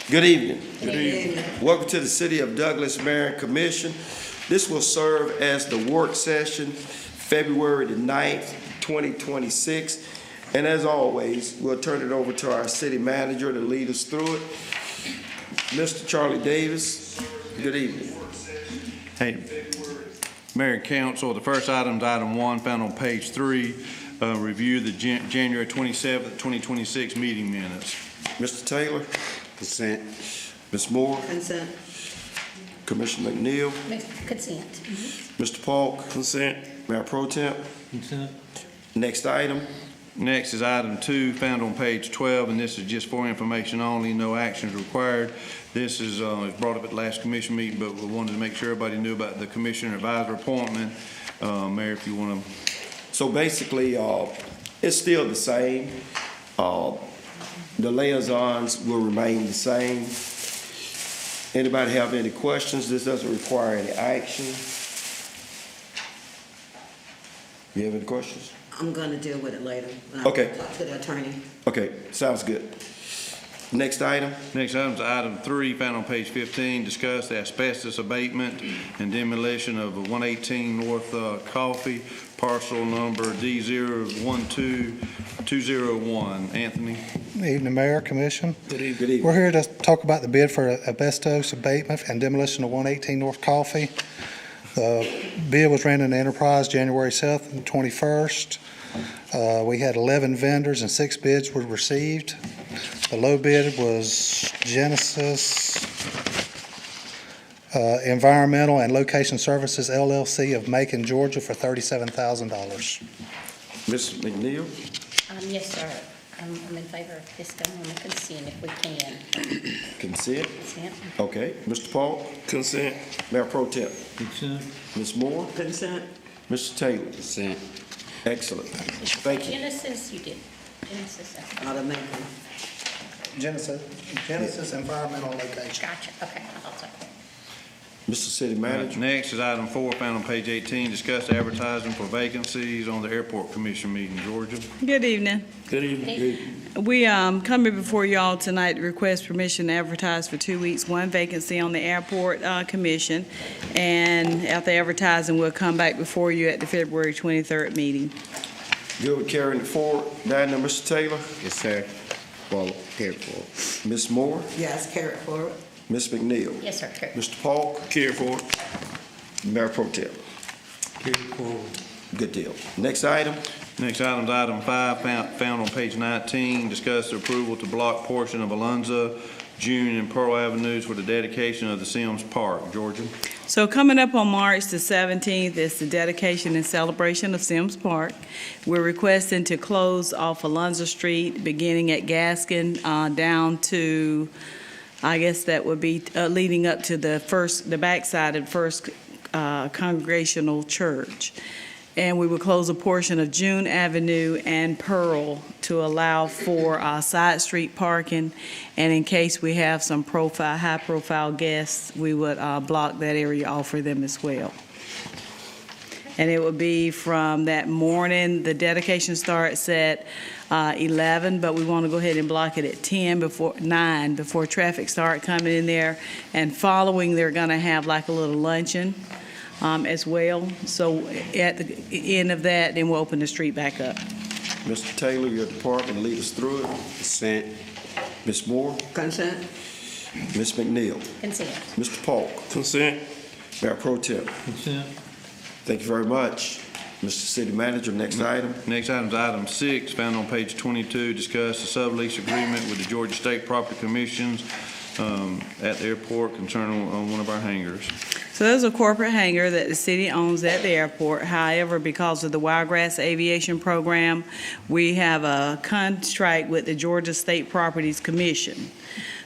Good evening. Good evening. Welcome to the City of Douglas Mayor and Commission. This will serve as the work session, February the 9th, 2026. And as always, we'll turn it over to our city manager to lead us through it. Mr. Charlie Davis, good evening. Hey, Mayor and Council, the first item is item 1, found on page 3. Review the January 27th, 2026 meeting minutes. Mr. Taylor, Consent. Ms. Moore, Consent. Commissioner McNeil, Consent. Mr. Polk. Consent. Mayor Pro Temp. Consent. Next item. Next is item 2, found on page 12, and this is just for information only, no actions required. This is brought up at the last commission meeting, but we wanted to make sure everybody knew about the commissioner advisor appointment. Mayor, if you want to. So basically, it's still the same. The liaisons will remain the same. Anybody have any questions? This doesn't require any action. You have any questions? I'm gonna deal with it later. When I Okay. talk to the attorney. Okay, sounds good. Next item. Next item is item 3, found on page 15, discuss the asbestos abatement and demolition of 118 North Coffee, parcel number D012201. Anthony? Good evening, Mayor, Commission. Good evening. We're here to talk about the bid for asbestos abatement and demolition of 118 North Coffee. The bid was ran in the Enterprise January 7th and 21st. We had 11 vendors and 6 bids were received. The low bid was Genesis Environmental and Location Services, LLC of Macon, Georgia for $37,000. Ms. McNeil? Yes, sir. I'm in favor of this going on the consent if we can. Consent? Consent? Okay. Mr. Paul? Consent. Mayor Pro Temp? Consent. Ms. Moore? Consent. Mr. Taylor? Consent. Excellent. Thank you. Genesis, you did. Genesis, Out of Macon. Genesis Environmental Location. gotcha. Okay, I thought so. Mr. City Manager? Next is item 4, found on page 18, discuss advertising for vacancies on the Airport Commission meeting. Georgia? Good evening. Good evening. We coming before y'all tonight to request permission to advertise for 2 weeks, 1 vacancy on the Airport Commission. And after advertising, we'll come back before you at the February 23rd meeting. Good with carrying it forward. Now, Mr. Taylor? Yes, sir. Well, carried forward. Ms. Moore? Yes, carry it forward. Ms. McNeil? Yes, sir. Correct. Mr. Paul? Carry forward. Mayor Pro Temp? Carried forward. Good deal. Next item. Next item is item 5, found on page 19, discuss the approval to block portion of Alonzo, June, and Pearl Avenues for the dedication of the Sims Park. Georgia? So coming up on March the 17th is the dedication and celebration of Sims Park. We're requesting to close off Alonzo Street, beginning at Gaskin, down to, I guess that would be leading up to the backside of First Congregational Church. And we will close a portion of June Avenue and Pearl to allow for side street parking. And in case we have some high-profile guests, we would block that area off for them as well. And it would be from that morning, the dedication starts at 11, but we want to go ahead and block it at 9 before traffic start coming in there. And following, they're going to have like a little luncheon as well. So at the end of that, then we'll open the street back up. Mr. Taylor, your department, lead us through it. Consent. Ms. Moore? Consent. Ms. McNeil? Consent. Mr. Paul? Consent. Mayor Pro Temp? Consent. Thank you very much. Mr. City Manager, next item. Next item is item 6, found on page 22, discuss the sublease agreement with the Georgia State Property Commissions at the airport concerning one of our hangars. So there's a corporate hangar that the city owns at the airport. However, because of the Wiregrass Aviation Program, we have a contract with the Georgia State Properties Commission.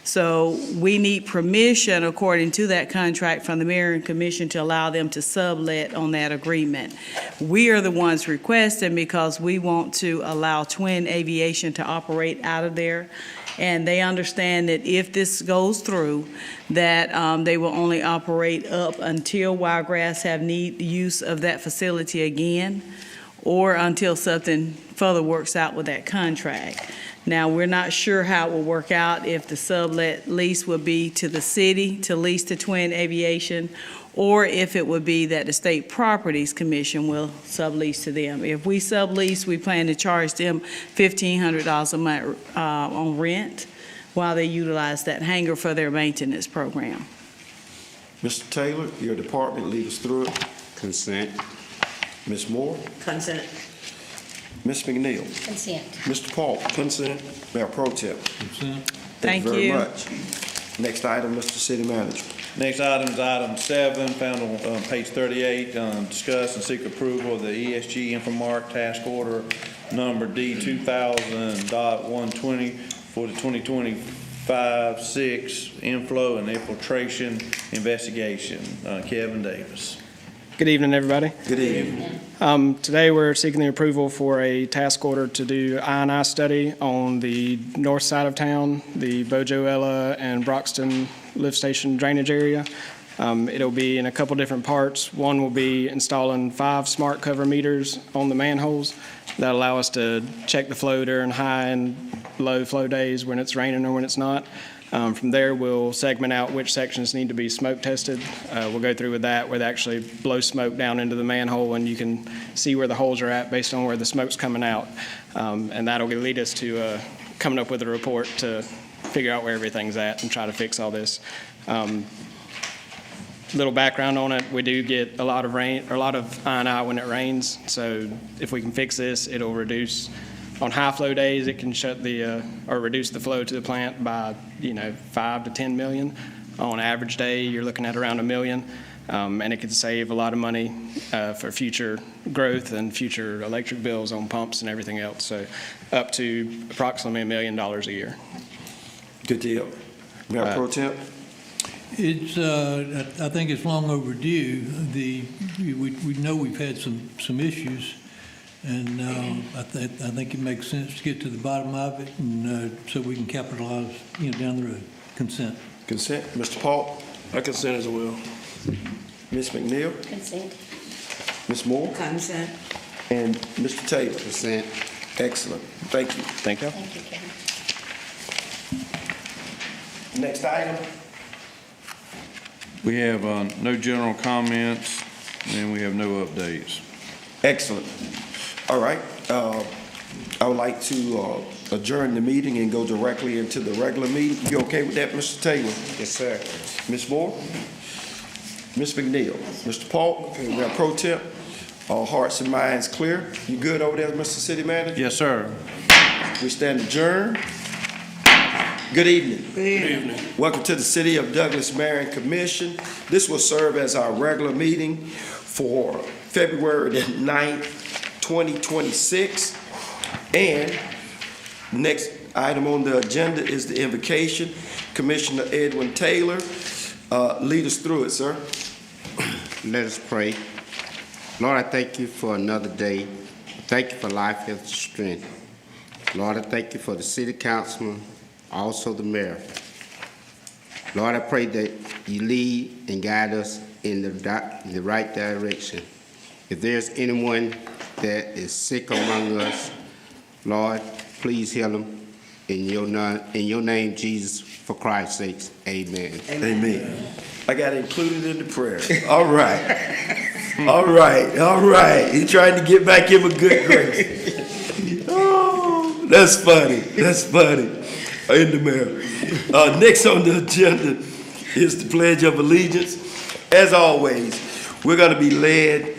So we need permission, according to that contract, from the Mayor and Commission to allow them to sublet on that agreement. We are the ones requesting because we want to allow Twin Aviation to operate out of there. And they understand that if this goes through, that they will only operate up until Wiregrass have need use of that facility again, or until something further works out with that contract. Now, we're not sure how it will work out, if the sublet lease will be to the city to lease to Twin Aviation, or if it would be that the State Properties Commission will sublease to them. If we sublease, we plan to charge them $1,500 a month on rent while they utilize that hangar for their maintenance program. Mr. Taylor, your department, lead us through it. Consent. Ms. Moore, Consent. Ms. McNeil, Consent. Mr. Paul. Consent. Mayor Pro Tem. Consent. Thank you Thank you. very much. Next item, Mr. City Manager. Next item is item 7, found on page 38. Discuss and seek approval of the ESG Infomark Task Order Number D 2000.120 for the 2025-6 inflow and infiltration investigation. Kevin Davis. Good evening, everybody. Good evening. Today, we're seeking the approval for a task order to do I&I study on the north side of town, the Bojoella and Broxton lift station drainage area. It'll be in a couple different parts. One will be installing 5 smart cover meters on the manholes that allow us to check the flow during high and low flow days when it's raining or when it's not. From there, we'll segment out which sections need to be smoke tested. We'll go through with that, where they actually blow smoke down into the manhole, and you can see where the holes are at based on where the smoke's coming out. And that'll lead us to coming up with a report to figure out where everything's at and try to fix all this. Little background on it, we do get a lot of rain, or a lot of I&I when it rains. So if we can fix this, it'll reduce. On high flow days, it can shut the, or reduce the flow to the plant by, 5 to 10 million. On an average day, you're looking at around $1 million. And it could save a lot of money for future growth and future electric bills on pumps and everything else. So up to approximately $1 million a year. Good deal. Mayor Pro Tem. It's, I think it's long overdue. We know we've had some issues, and I think it makes sense to get to the bottom of it, and so we can capitalize, down the road. Consent. Consent. Mr. Paul. I consent as well. Ms. McNeil, Consent. Ms. Moore, Consent. and Mr. Taylor. Consent. Excellent. Thank you. Thank you. Thank you, Kevin. Next item. We have no general comments, and we have no updates. Excellent. All right. I would like to adjourn the meeting and go directly into the regular meeting. You okay with that, Mr. Taylor? Yes, sir. Ms. Moore? Ms. McNeil? Mr. Paul? Mayor Pro Tem? All hearts and minds clear? You good over there, Mr. City Manager? Yes, sir. We stand adjourned. Good evening. Good evening. Welcome to the City of Douglas Marion Commission. This will serve as our regular meeting for February the 9th, 2026. And next item on the agenda is the invocation. Commissioner Edwin Taylor, lead us through it, sir. Let us pray. Lord, I thank you for another day. Thank you for life, health, and strength. Lord, I thank you for the city councilman, also the mayor. Lord, I pray that you lead and guide us in the right direction. If there's anyone that is sick among us, Lord, please heal them. In your name, Jesus, for Christ's sake, amen. Amen. I got it included in the prayer. All right. All right. All right. He's trying to get back in with good grace. Oh, that's funny. That's funny. In the mayor. Next on the agenda is the Pledge of Allegiance. As always, we're going to be led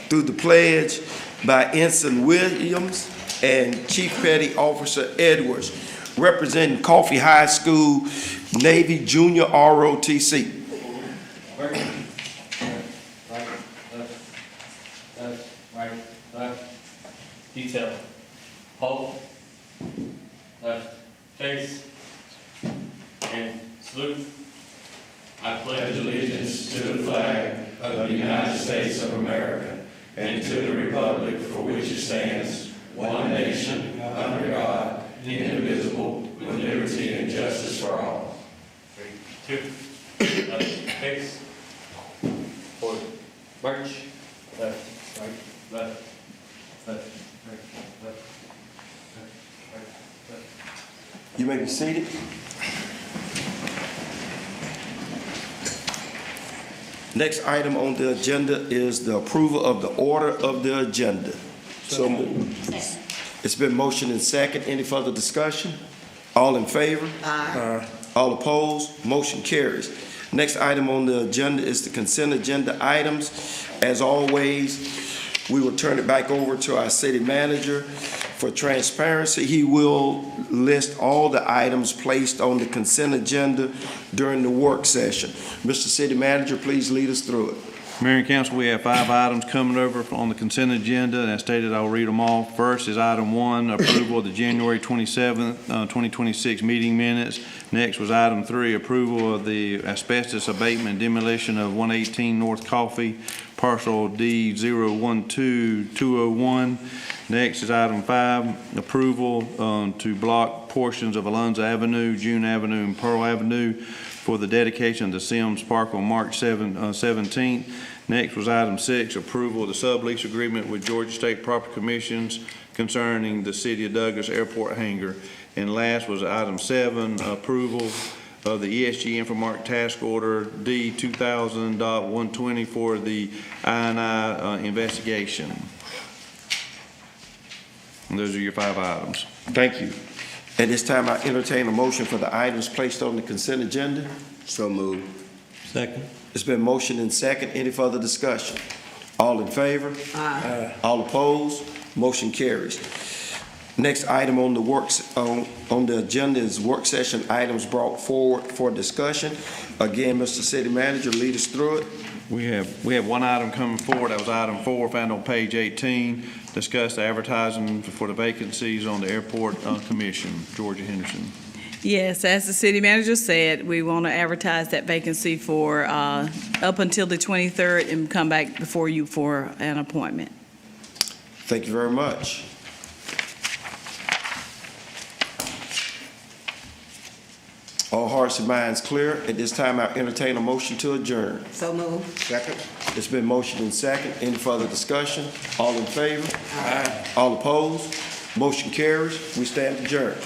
through the pledge by Ensign Williams and Chief Petty Officer Edwards, representing Coffee High School, Navy Junior ROTC. Left. Detail. Hold. Left. Face. And salute. I pledge allegiance to the flag of the United States of America and to the republic for which it stands, one nation, under God, indivisible, with liberty and justice for all. 3, 2, left, face, forward, march, left, right, left, You may be seated. Next item on the agenda is the approval of the order of the agenda. So moved. It's been motioned and second. Any further discussion? All in favor? Aye. All opposed? Motion carries. Next item on the agenda is the consent agenda items. As always, we will turn it back over to our city manager. For transparency, he will list all the items placed on the consent agenda during the work session. Mr. City Manager, please lead us through it. Mayor and council, we have 5 items coming over on the consent agenda, and as stated, I'll read them all. First is item 1, approval of the January 27th, 2026 meeting minutes. Next was item 3, approval of the asbestos abatement and demolition of 118 North Coffee, parcel D012201. Next is item 5, approval to block portions of Alonzo Avenue, June Avenue, and Pearl Avenue for the dedication of the Sims Park on March 17th. Next was item 6, approval of the sublease agreement with Georgia State Property Commissions concerning the City of Douglas Airport hangar. And last was item 7, approval of the ESG Infomark Task Order D 2000.120 for the I&I investigation. And those are your 5 items. Thank you. At this time, I entertain a motion for the items placed on the consent agenda. So moved. Second. It's been motioned and second. Any further discussion? All in favor? Aye. All opposed? Motion carries. Next item on the on the agenda is work session items brought forward for discussion. Again, Mr. City Manager, lead us through it. We have 1 item coming forward. That was item 4, found on page 18. Discuss the advertising for the vacancies on the airport commission. Georgia Henderson. Yes, as the city manager said, we want to advertise that vacancy for up until the 23rd and come back before you for an appointment. Thank you very much. All hearts and minds clear. At this time, I entertain a motion to adjourn. So moved. Second. It's been motioned and second. Any further discussion? All in favor? Aye. All opposed? Motion carries. We stand adjourned.